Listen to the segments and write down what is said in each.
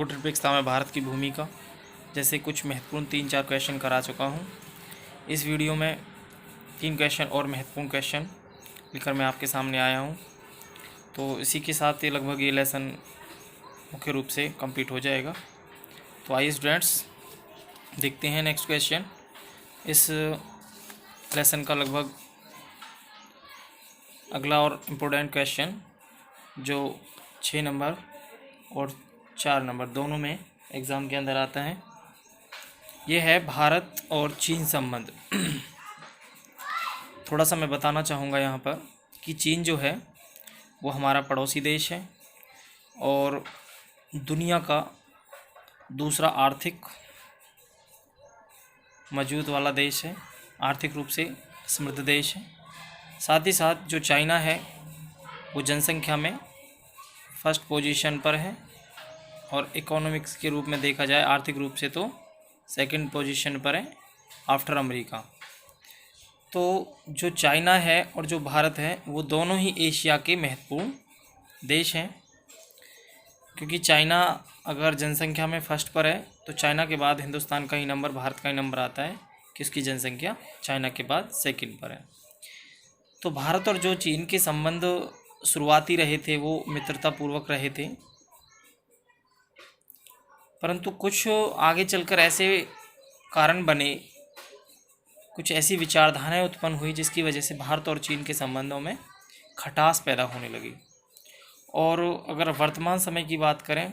फुटप्रिक्स में भारत की भूमिका जैसे कुछ महत्वपूर्ण 3-4 क्वेश्चन करा चुका हूँ। इस वीडियो में 3 क्वेश्चन और महत्वपूर्ण क्वेश्चन लेकर मैं आपके सामने आया हूँ। तो इसी के साथ ये लगभग ये लेसन मुख्य रूप से कंप्लीट हो जाएगा। तो आइए स्टूडेंट्स देखते हैं नेक्स्ट क्वेश्चन। इस लेसन का लगभग अगला और इम्पोर्टेंट क्वेश्चन जो 6 नंबर और 4 नंबर दोनों में एग्ज़ाम के अंदर आता है, ये है भारत और चीन संबंध। थोड़ा सा मैं बताना चाहूँगा यहाँ पर कि चीन जो है वो हमारा पड़ोसी देश है और दुनिया का दूसरा आर्थिक मजबूत वाला देश है, आर्थिक रूप से समृद्ध देश है। साथ ही साथ जो चाइना है वो जनसंख्या में फर्स्ट पोजीशन पर है और इकोनॉमिक्स के रूप में देखा जाए आर्थिक रूप से तो सेकंड पोजीशन पर है आफ्टर अमेरिका। तो जो चाइना है और जो भारत है वो दोनों ही एशिया के महत्वपूर्ण देश हैं, क्योंकि चाइना अगर जनसंख्या में फर्स्ट पर है तो चाइना के बाद हिंदुस्तान का ही नंबर, भारत का ही नंबर आता है कि उसकी जनसंख्या चाइना के बाद सेकंड पर है। तो भारत और जो चीन के संबंध शुरुआती रहे थे वो मित्रतापूर्वक रहे थे, परंतु कुछ आगे चलकर ऐसे कारण बने, कुछ ऐसी विचारधाराएं उत्पन्न हुई जिसकी वजह से भारत और चीन के संबंधों में खटास पैदा होने लगी। और अगर वर्तमान समय की बात करें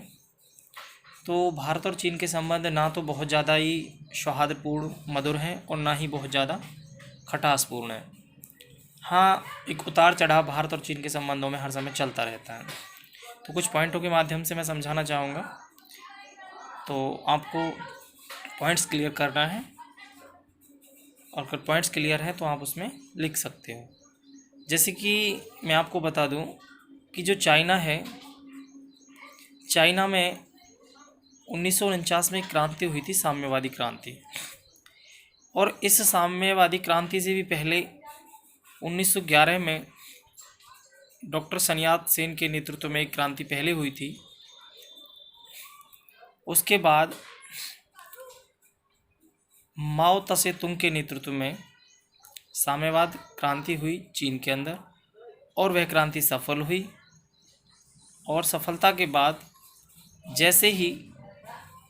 तो भारत और चीन के संबंध ना तो बहुत ज़्यादा ही सौहार्दपूर्ण मधुर हैं और ना ही बहुत ज़्यादा खटासपूर्ण है। हाँ, एक उतार चढ़ाव भारत और चीन के संबंधों में हर समय चलता रहता है। तो कुछ पॉइंटों के माध्यम से मैं समझाना चाहूँगा, तो आपको पॉइंट्स क्लियर करना है और अगर पॉइंट्स क्लियर है तो आप उसमें लिख सकते हो। जैसे कि मैं आपको बता दूं कि जो चाइना है, चाइना में 1949 में क्रांति हुई थी, साम्यवादी क्रांति। और इस साम्यवादी क्रांति से भी पहले 1911 में डॉक्टर sun yat-sen के नेतृत्व में एक क्रांति पहले हुई थी। उसके बाद माओ तसे तुंग के नेतृत्व में साम्यवाद क्रांति हुई चीन के अंदर और वह क्रांति सफल हुई। और सफलता के बाद जैसे ही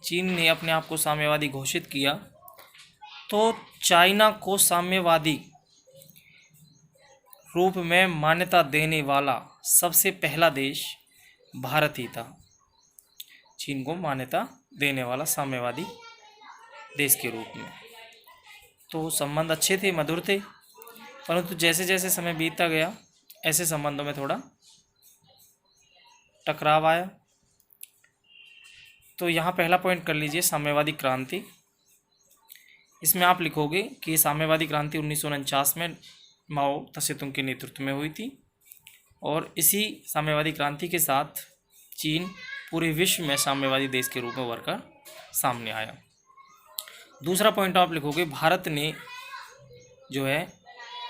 चीन ने अपने आप को साम्यवादी घोषित किया तो चाइना को साम्यवादी रूप में मान्यता देने वाला सबसे पहला देश भारत ही था। चीन को मान्यता देने वाला साम्यवादी देश के रूप में। तो संबंध अच्छे थे, मधुर थे, परंतु जैसे जैसे समय बीतता गया ऐसे संबंधों में थोड़ा टकराव आया। तो यहाँ पहला पॉइंट कर लीजिए, साम्यवादी क्रांति। इसमें आप लिखोगे कि साम्यवादी क्रांति 1949 में माओ तसे तुंग के नेतृत्व में हुई थी और इसी साम्यवादी क्रांति के साथ चीन पूरे विश्व में साम्यवादी देश के रूप में उभर कर सामने आया। दूसरा पॉइंट आप लिखोगे, भारत ने जो है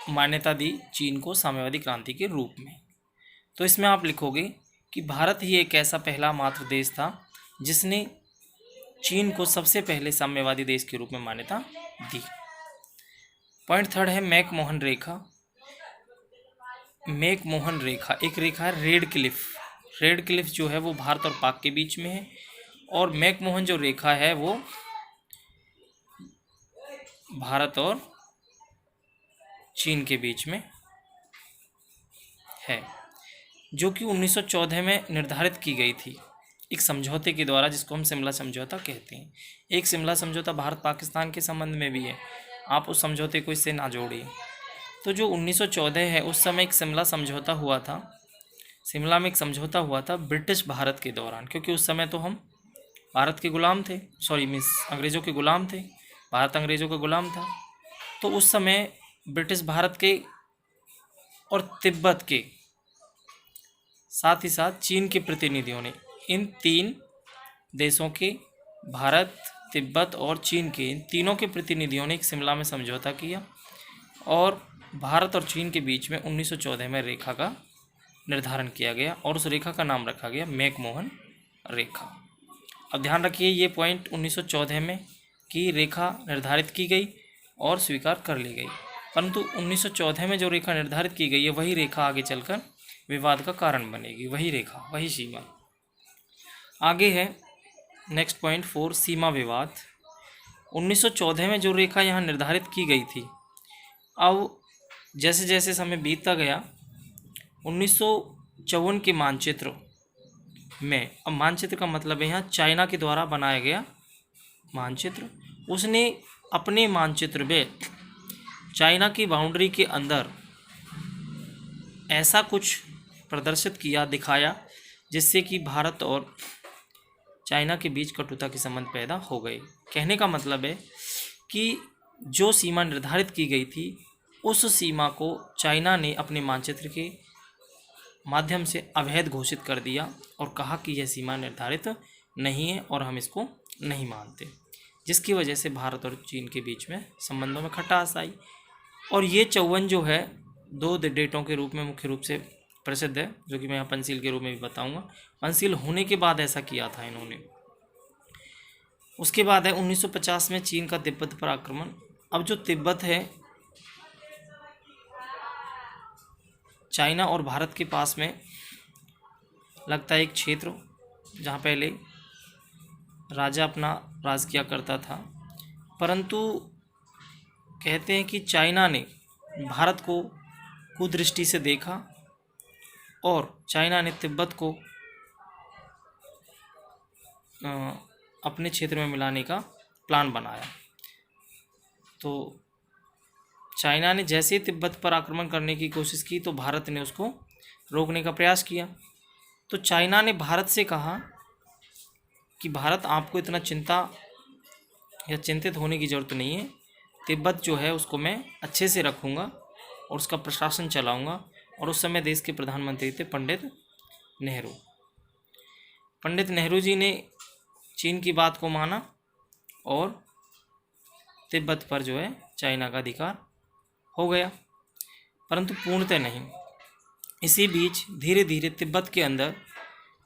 मान्यता दी चीन को साम्यवादी क्रांति के रूप में। तो इसमें आप लिखोगे कि भारत ही एक ऐसा पहला मात्र देश था जिसने चीन को सबसे पहले साम्यवादी देश के रूप में मान्यता दी। पॉइंट थर्ड है मैकमोहन रेखा। मैकमोहन रेखा एक रेखा है रेड क्लिफ। रेड क्लिफ जो है वो भारत और पाक के बीच में है और मैकमोहन जो रेखा है वो भारत और चीन के बीच में है, जो कि 1914 में निर्धारित की गई थी एक समझौते के द्वारा, जिसको हम शिमला समझौता कहते हैं। एक शिमला समझौता भारत पाकिस्तान के संबंध में भी है, आप उस समझौते को इससे ना जोड़िए। तो जो 1914 है उस समय एक शिमला समझौता हुआ था, शिमला में एक समझौता हुआ था ब्रिटिश भारत के दौरान, क्योंकि उस समय तो हम भारत के गुलाम थे, अंग्रेज़ों के गुलाम थे, भारत अंग्रेज़ों का गुलाम था। तो उस समय ब्रिटिश भारत के और तिब्बत के साथ ही साथ चीन के प्रतिनिधियों ने, इन 3 देशों के, भारत, तिब्बत और चीन के, इन तीनों के प्रतिनिधियों ने एक शिमला में समझौता किया और भारत और चीन के बीच में 1914 में रेखा का निर्धारण किया गया और उस रेखा का नाम रखा गया मैकमोहन रेखा। अब ध्यान रखिए ये पॉइंट 1914 में की रेखा निर्धारित की गई और स्वीकार कर ली गई, परंतु 1914 में जो रेखा निर्धारित की गई है वही रेखा आगे चलकर विवाद का कारण बनेगी, वही रेखा, वही सीमा। आगे है नेक्स्ट पॉइंट 4, सीमा विवाद। 1914 में जो रेखा यहाँ निर्धारित की गई थी, अब जैसे जैसे समय बीतता गया 1954 के मानचित्र में, अब मानचित्र का मतलब है यहाँ चाइना के द्वारा बनाया गया मानचित्र, उसने अपने मानचित्र में चाइना की बाउंड्री के अंदर ऐसा कुछ प्रदर्शित किया, दिखाया, जिससे कि भारत और चाइना के बीच कटुता के संबंध पैदा हो गए। कहने का मतलब है कि जो सीमा निर्धारित की गई थी उस सीमा को चाइना ने अपने मानचित्र के माध्यम से अवैध घोषित कर दिया और कहा कि यह सीमा निर्धारित नहीं है और हम इसको नहीं मानते, जिसकी वजह से भारत और चीन के बीच में संबंधों में खटास आई। और ये 54 जो है 2 डेटों के रूप में मुख्य रूप से प्रसिद्ध है, जो कि मैं यहाँ पंचशील के रूप में भी बताऊंगा। पंचशील होने के बाद ऐसा किया था इन्होंने। उसके बाद है 1950 में चीन का तिब्बत पर आक्रमण। अब जो तिब्बत है चाइना और भारत के पास में लगता है एक क्षेत्र जहाँ पहले राजा अपना राज किया करता था, परंतु कहते हैं कि चाइना ने भारत को कुदृष्टि से देखा और चाइना ने तिब्बत को अपने क्षेत्र में मिलाने का प्लान बनाया। तो चाइना ने जैसे ही तिब्बत पर आक्रमण करने की कोशिश की तो भारत ने उसको रोकने का प्रयास किया। तो चाइना ने भारत से कहा कि भारत, आपको इतना चिंता या चिंतित होने की ज़रूरत नहीं है, तिब्बत जो है उसको मैं अच्छे से रखूँगा और उसका प्रशासन चलाऊँगा। और उस समय देश के प्रधानमंत्री थे पंडित नेहरू। पंडित नेहरू जी ने चीन की बात को माना और तिब्बत पर जो है चाइना का अधिकार हो गया, परंतु पूर्णतः नहीं। इसी बीच धीरे धीरे तिब्बत के अंदर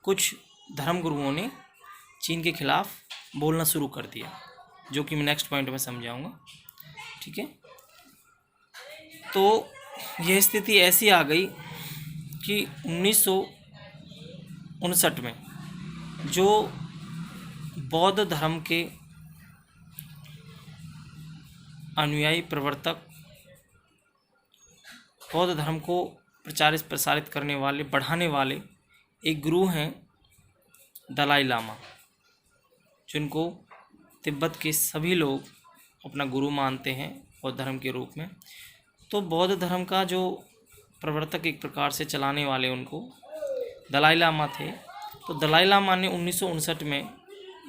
कुछ धर्मगुरुओं ने चीन के खिलाफ बोलना शुरू कर दिया, जो कि मैं नेक्स्ट पॉइंट में समझाऊंगा। ठीक है, तो यह स्थिति ऐसी आ गई कि 1959 में जो बौद्ध धर्म के अनुयायी प्रवर्तक, बौद्ध धर्म को प्रचारित प्रसारित करने वाले, बढ़ाने वाले एक गुरु हैं दलाई लामा, जिनको तिब्बत के सभी लोग अपना गुरु मानते हैं बौद्ध धर्म के रूप में। तो बौद्ध धर्म का जो प्रवर्तक एक प्रकार से चलाने वाले उनको दलाई लामा थे। तो दलाई लामा ने 1959 में,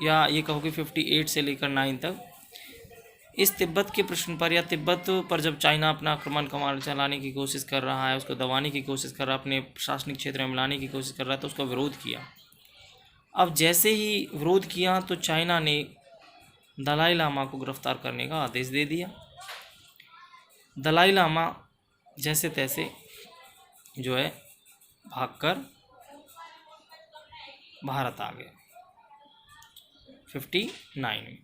या ये कहो कि 58 से लेकर 9 तक इस तिब्बत के प्रश्न पर, या तिब्बत पर जब चाइना अपना आक्रमण कमान चलाने की कोशिश कर रहा है, उसको दबाने की कोशिश कर रहा है, अपने प्रशासनिक क्षेत्र में मिलाने की कोशिश कर रहा है, तो उसका विरोध किया। अब जैसे ही विरोध किया तो चाइना ने दलाई लामा को गिरफ्तार करने का आदेश दे दिया। दलाई लामा जैसे तैसे जो है भागकर भारत आ गए 59 में,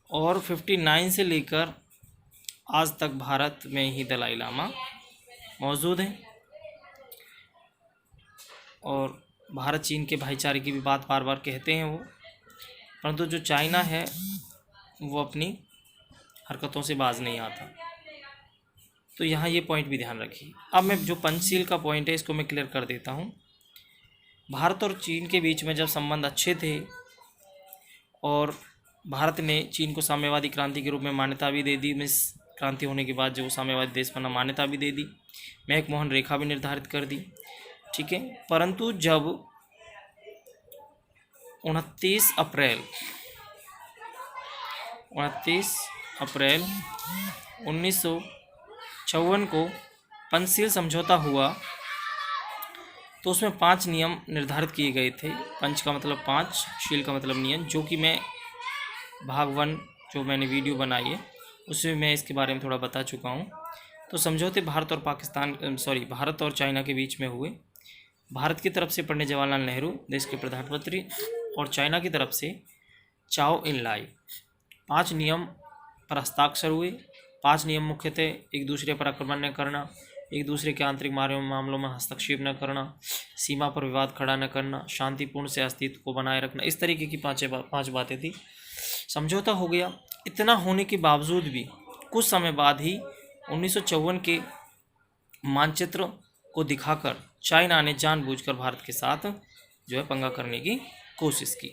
और 59 से लेकर आज तक भारत में ही दलाई लामा मौजूद हैं। और भारत चीन के भाईचारे की भी बात बार बार कहते हैं वो, परंतु जो चाइना है वो अपनी हरकतों से बाज नहीं आता। तो यहाँ ये पॉइंट भी ध्यान रखिए। अब मैं जो पंचशील का पॉइंट है इसको मैं क्लियर कर देता हूँ। भारत और चीन के बीच में जब संबंध अच्छे थे और भारत ने चीन को साम्यवादी क्रांति के रूप में मान्यता भी दे दी, मिस क्रांति होने के बाद जो साम्यवादी देश बना मान्यता भी दे दी, मैकमोहन रेखा भी निर्धारित कर दी। ठीक है, परंतु जब 29 अप्रैल 1954 को पंचशील समझौता हुआ तो उसमें 5 नियम निर्धारित किए गए थे। पंच का मतलब 5, शील का मतलब नियम, जो कि मैं भाग 1 जो मैंने वीडियो बनाई है उसमें मैं इसके बारे में थोड़ा बता चुका हूँ। तो समझौते भारत और चाइना के बीच में हुए। भारत की तरफ से पंडित जवाहरलाल नेहरू देश के प्रधानमंत्री और चाइना की तरफ से चाओ इन लाई। 5 नियम पर हस्ताक्षर हुए। 5 नियम मुख्यतः एक दूसरे पर आक्रमण न करना, एक दूसरे के आंतरिक मामलों में हस्तक्षेप न करना, सीमा पर विवाद खड़ा न करना, शांतिपूर्ण से अस्तित्व को बनाए रखना, इस तरीके की 5 बातें थी। समझौता हो गया। इतना होने के बावजूद भी कुछ समय बाद ही 1954 के मानचित्र को दिखाकर चाइना ने जानबूझकर भारत के साथ जो है पंगा करने की कोशिश की।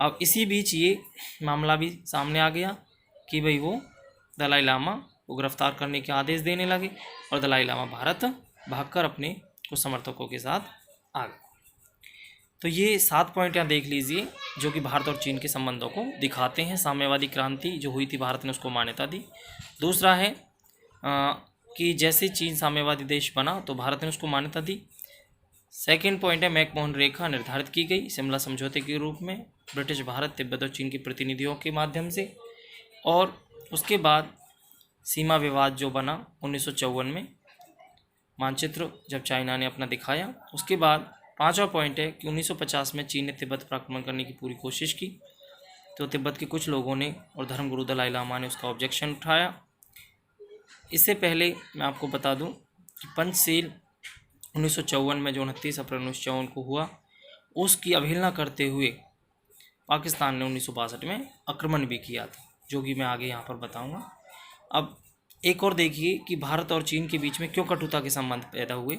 अब इसी बीच ये मामला भी सामने आ गया कि भाई वो दलाई लामा को गिरफ्तार करने के आदेश देने लगे और दलाई लामा भारत भागकर अपने कुछ समर्थकों के साथ आ गए। तो ये 7 पॉइंट यहाँ देख लीजिए जो कि भारत और चीन के संबंधों को दिखाते हैं। साम्यवादी क्रांति जो हुई थी, भारत ने उसको मान्यता दी। दूसरा है कि जैसे चीन साम्यवादी देश बना तो भारत ने उसको मान्यता दी। सेकेंड पॉइंट है मैकमोहन रेखा निर्धारित की गई शिमला समझौते के रूप में ब्रिटिश भारत, तिब्बत और चीन के प्रतिनिधियों के माध्यम से। और उसके बाद सीमा विवाद जो बना 1954 में मानचित्र जब चाइना ने अपना दिखाया। उसके बाद 5वां पॉइंट है कि 1950 में चीन ने तिब्बत पर आक्रमण करने की पूरी कोशिश की, तो तिब्बत के कुछ लोगों ने और धर्मगुरु दलाई लामा ने उसका ऑब्जेक्शन उठाया। इससे पहले मैं आपको बता दूं कि पंचशील 1954 में जो 29 अप्रैल 1954 को हुआ, उसकी अवहेलना करते हुए पाकिस्तान ने 1962 में आक्रमण भी किया था, जो कि मैं आगे यहाँ पर बताऊँगा। अब एक और देखिए कि भारत और चीन के बीच में क्यों कटुता के संबंध पैदा हुए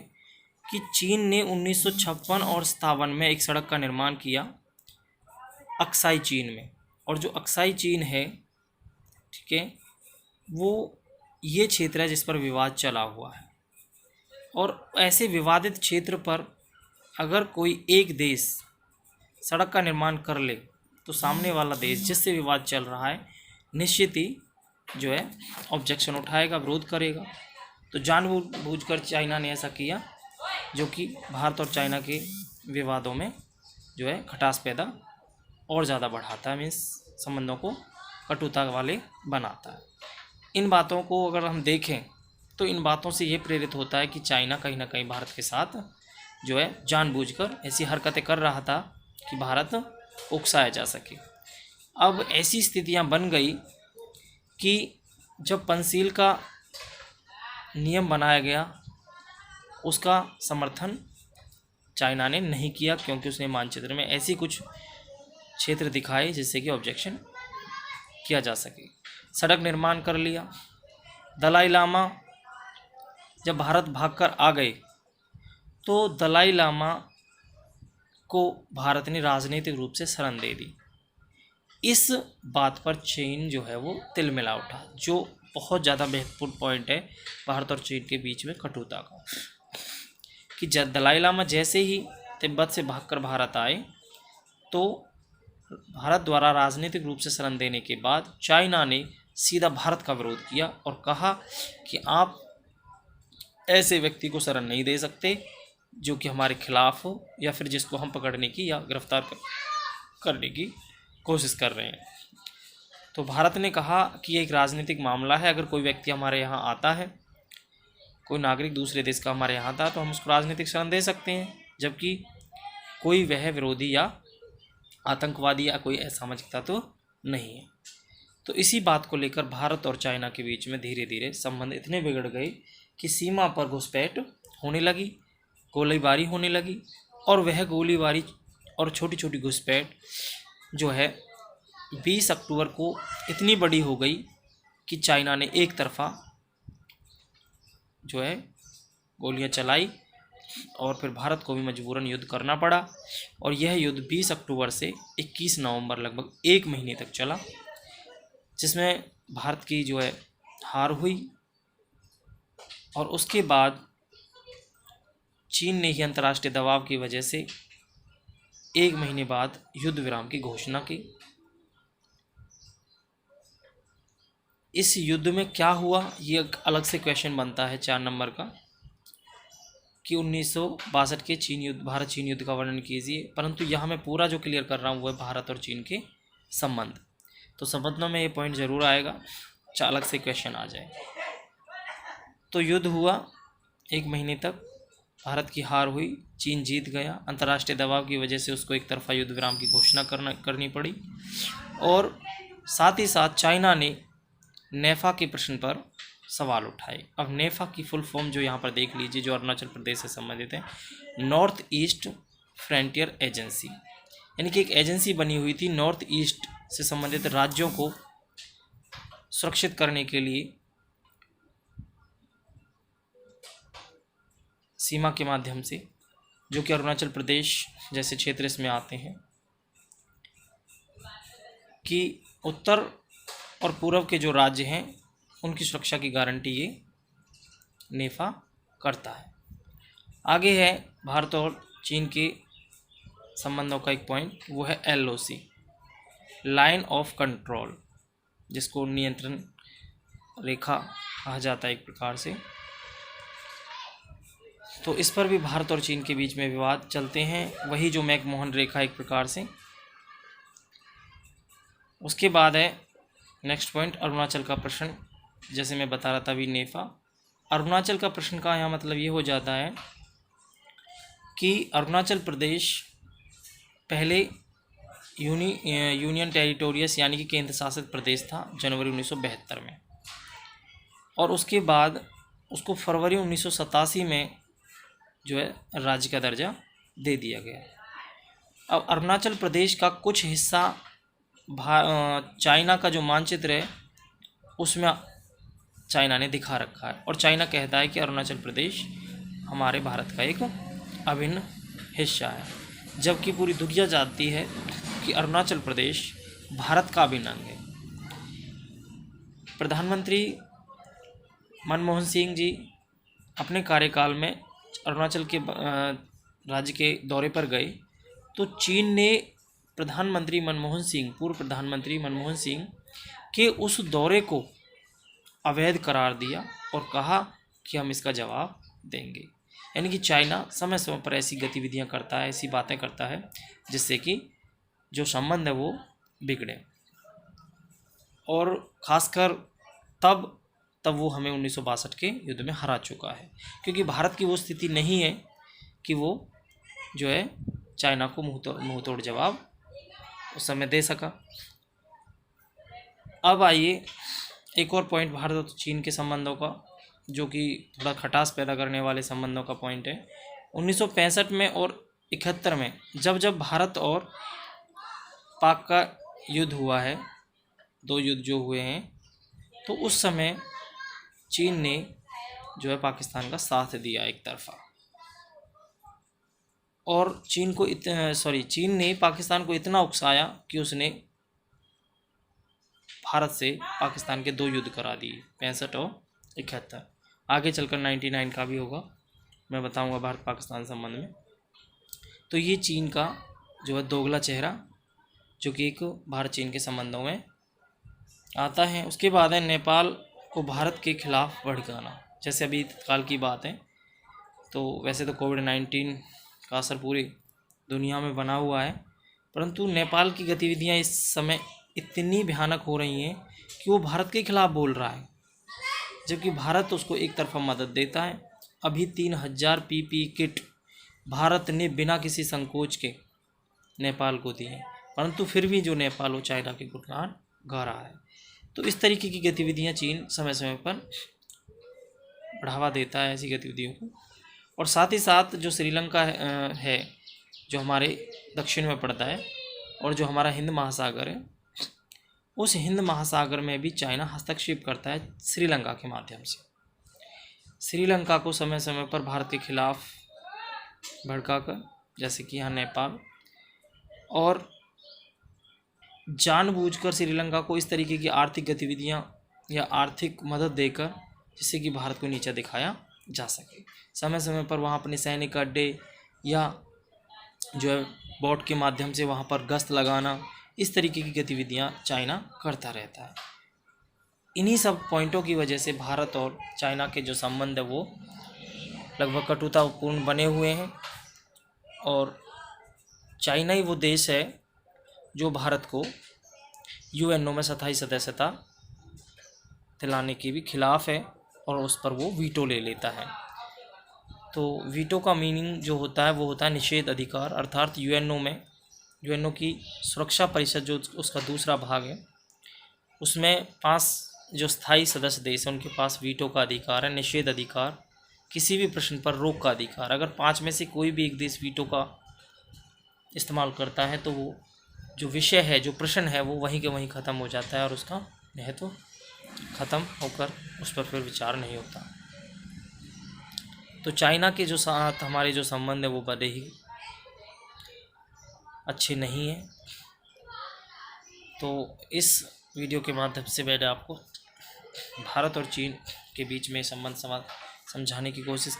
कि चीन ने 1956 और 57 में एक सड़क का निर्माण किया अक्साई चीन में। और जो अक्साई चीन है, ठीक है, वो ये क्षेत्र है जिस पर विवाद चला हुआ है। और ऐसे विवादित क्षेत्र पर अगर कोई एक देश सड़क का निर्माण कर ले तो सामने वाला देश जिससे विवाद चल रहा है निश्चित ही जो है ऑब्जेक्शन उठाएगा, विरोध करेगा। तो जानबूझकर चाइना ने ऐसा किया जो कि भारत और चाइना के विवादों में जो है खटास पैदा और ज़्यादा बढ़ाता है, मीन्स संबंधों को कटुता वाले बनाता है। इन बातों को अगर हम देखें तो इन बातों से ये प्रेरित होता है कि चाइना कहीं ना कहीं भारत के साथ जो है जानबूझकर ऐसी हरकतें कर रहा था कि भारत उकसाया जा सके। अब ऐसी स्थितियां बन गई कि जब पंचशील का नियम बनाया गया उसका समर्थन चाइना ने नहीं किया, क्योंकि उसने मानचित्र में ऐसी कुछ क्षेत्र दिखाए जिससे कि ऑब्जेक्शन किया जा सके। सड़क निर्माण कर लिया। दलाई लामा जब भारत भागकर आ गए तो दलाई लामा को भारत ने राजनीतिक रूप से शरण दे दी। इस बात पर चीन जो है वो तिलमिला उठा, जो बहुत ज़्यादा महत्वपूर्ण पॉइंट है भारत और चीन के बीच में कटुता का, कि दलाई लामा जैसे ही तिब्बत से भागकर भारत आए तो भारत द्वारा राजनीतिक रूप से शरण देने के बाद चाइना ने सीधा भारत का विरोध किया और कहा कि आप ऐसे व्यक्ति को शरण नहीं दे सकते जो कि हमारे खिलाफ हो या फिर जिसको हम पकड़ने की या गिरफ्तार करने की कोशिश कर रहे हैं। तो भारत ने कहा कि ये एक राजनीतिक मामला है, अगर कोई व्यक्ति हमारे यहाँ आता है, कोई नागरिक दूसरे देश का हमारे यहाँ आता है तो हम उसको राजनीतिक शरण दे सकते हैं, जबकि कोई वह विरोधी या आतंकवादी या कोई असामाजिकता तो नहीं है। तो इसी बात को लेकर भारत और चाइना के बीच में धीरे धीरे संबंध इतने बिगड़ गए कि सीमा पर घुसपैठ होने लगी, गोलीबारी होने लगी। और वह गोलीबारी और छोटी छोटी घुसपैठ जो है 20 अक्टूबर को इतनी बड़ी हो गई कि चाइना ने एक तरफा जो है गोलियां चलाई और फिर भारत को भी मजबूरन युद्ध करना पड़ा। और यह युद्ध 20 अक्टूबर से 21 नवंबर लगभग 1 महीने तक चला, जिसमें भारत की जो है हार हुई। और उसके बाद चीन ने ही अंतर्राष्ट्रीय दबाव की वजह से 1 महीने बाद युद्ध विराम की घोषणा की। इस युद्ध में क्या हुआ ये एक अलग से क्वेश्चन बनता है 4 नंबर का, कि 1962 के चीन युद्ध, भारत चीन युद्ध का वर्णन कीजिए। परंतु यहाँ मैं पूरा जो क्लियर कर रहा हूँ वो है भारत और चीन के संबंध। तो संबंधों में ये पॉइंट ज़रूर आएगा, अलग से क्वेश्चन आ जाए। तो युद्ध हुआ 1 महीने तक, भारत की हार हुई, चीन जीत गया। अंतर्राष्ट्रीय दबाव की वजह से उसको एक तरफा युद्ध विराम की घोषणा करनी पड़ी। और साथ ही साथ चाइना ने नेफा के प्रश्न पर सवाल उठाए। अब नेफा की फुल फॉर्म जो यहाँ पर देख लीजिए, जो अरुणाचल प्रदेश से संबंधित है, नॉर्थ ईस्ट फ्रंटियर एजेंसी, यानी कि एक एजेंसी बनी हुई थी नॉर्थ ईस्ट से संबंधित राज्यों को सुरक्षित करने के लिए सीमा के माध्यम से, जो कि अरुणाचल प्रदेश जैसे क्षेत्र इसमें आते हैं, कि उत्तर और पूर्व के जो राज्य हैं उनकी सुरक्षा की गारंटी ये नेफा करता है। आगे है भारत और चीन के संबंधों का एक पॉइंट, वो है LOC, लाइन ऑफ कंट्रोल, जिसको नियंत्रण रेखा कहा जाता है एक प्रकार से। तो इस पर भी भारत और चीन के बीच में विवाद चलते हैं, वही जो मैकमोहन रेखा एक प्रकार से। उसके बाद है नेक्स्ट पॉइंट, अरुणाचल का प्रश्न, जैसे मैं बता रहा था अभी नेफा। अरुणाचल का प्रश्न का यहाँ मतलब ये हो जाता है कि अरुणाचल प्रदेश पहले यूनियन टेरिटोरियस यानी कि केंद्र शासित प्रदेश था जनवरी 1972 में, और उसके बाद उसको फरवरी 1987 में जो है राज्य का दर्जा दे दिया गया। अब अरुणाचल प्रदेश का कुछ हिस्सा चाइना का जो मानचित्र है उसमें चाइना ने दिखा रखा है, और चाइना कहता है कि अरुणाचल प्रदेश हमारे भारत का एक अभिन्न हिस्सा है, जबकि पूरी दुनिया जानती है कि अरुणाचल प्रदेश भारत का अभिन्न अंग है। प्रधानमंत्री मनमोहन सिंह जी अपने कार्यकाल में अरुणाचल के राज्य के दौरे पर गए, तो चीन ने प्रधानमंत्री मनमोहन सिंह, पूर्व प्रधानमंत्री मनमोहन सिंह के उस दौरे को अवैध करार दिया और कहा कि हम इसका जवाब देंगे। यानी कि चाइना समय समय पर ऐसी गतिविधियां करता है, ऐसी बातें करता है जिससे कि जो संबंध है वो बिगड़े, और ख़ासकर तब वो हमें 1962 के युद्ध में हरा चुका है, क्योंकि भारत की वो स्थिति नहीं है कि वो जो है चाइना को मुँह तोड़ जवाब उस समय दे सका। अब आइए एक और पॉइंट भारत और चीन के संबंधों का, जो कि थोड़ा खटास पैदा करने वाले संबंधों का पॉइंट है। 1965 में और 71 में जब भारत और पाक का युद्ध हुआ है, दो युद्ध जो हुए हैं, तो उस समय चीन ने जो है पाकिस्तान का साथ दिया एक तरफा, और चीन ने पाकिस्तान को इतना उकसाया कि उसने भारत से पाकिस्तान के दो युद्ध करा दिए, 65 और 71। आगे चलकर 99 का भी होगा, मैं बताऊंगा भारत पाकिस्तान संबंध में। तो ये चीन का जो है दोगला चेहरा, जो कि एक भारत चीन के संबंधों में आता है। उसके बाद है नेपाल को भारत के खिलाफ भड़काना। जैसे अभी तत्काल की बात है, तो वैसे तो कोविड-19 का असर पूरी दुनिया में बना हुआ है, परंतु नेपाल की गतिविधियां इस समय इतनी भयानक हो रही हैं कि वो भारत के खिलाफ बोल रहा है, जबकि भारत उसको एक तरफा मदद देता है। अभी 3000 PPE किट भारत ने बिना किसी संकोच के नेपाल को दी है, परंतु फिर भी जो नेपाल वो चाइना के गुणगान गा रहा है। तो इस तरीके की गतिविधियां चीन समय समय पर बढ़ावा देता है ऐसी गतिविधियों को। और साथ ही साथ जो श्रीलंका है, जो हमारे दक्षिण में पड़ता है, और जो हमारा हिंद महासागर है, उस हिंद महासागर में भी चाइना हस्तक्षेप करता है श्रीलंका के माध्यम से। श्रीलंका को समय समय पर भारत के खिलाफ भड़काकर, जैसे कि यहाँ नेपाल, और जानबूझकर श्रीलंका को इस तरीके की आर्थिक गतिविधियाँ या आर्थिक मदद देकर, जिससे कि भारत को नीचा दिखाया जा सके। समय समय पर वहाँ अपने सैनिक अड्डे या जो है बोट के माध्यम से वहाँ पर गश्त लगाना, इस तरीके की गतिविधियाँ चाइना करता रहता है। इन्हीं सब पॉइंटों की वजह से भारत और चाइना के जो संबंध है वो लगभग कटुतापूर्ण बने हुए हैं, और चाइना ही वो देश है जो भारत को UNO में 27 सदस्यता दिलाने के भी खिलाफ है, और उस पर वो वीटो ले लेता है। तो वीटो का मीनिंग जो होता है वो होता है निषेध अधिकार, अर्थात UNO में यूएनओ की सुरक्षा परिषद जो उसका दूसरा भाग है, उसमें 5 जो स्थायी सदस्य देश हैं उनके पास वीटो का अधिकार है, निषेध अधिकार, किसी भी प्रश्न पर रोक का अधिकार। अगर 5 में से कोई भी एक देश वीटो का इस्तेमाल करता है तो वो जो विषय है, जो प्रश्न है, वो वहीं के वहीं ख़त्म हो जाता है और उसका महत्व ख़त्म होकर उस पर फिर विचार नहीं होता। तो चाइना के जो साथ हमारे जो संबंध है वो बड़े ही अच्छे नहीं हैं। तो इस वीडियो के माध्यम से मैंने आपको भारत और चीन के बीच में संबंध समझाने की कोशिश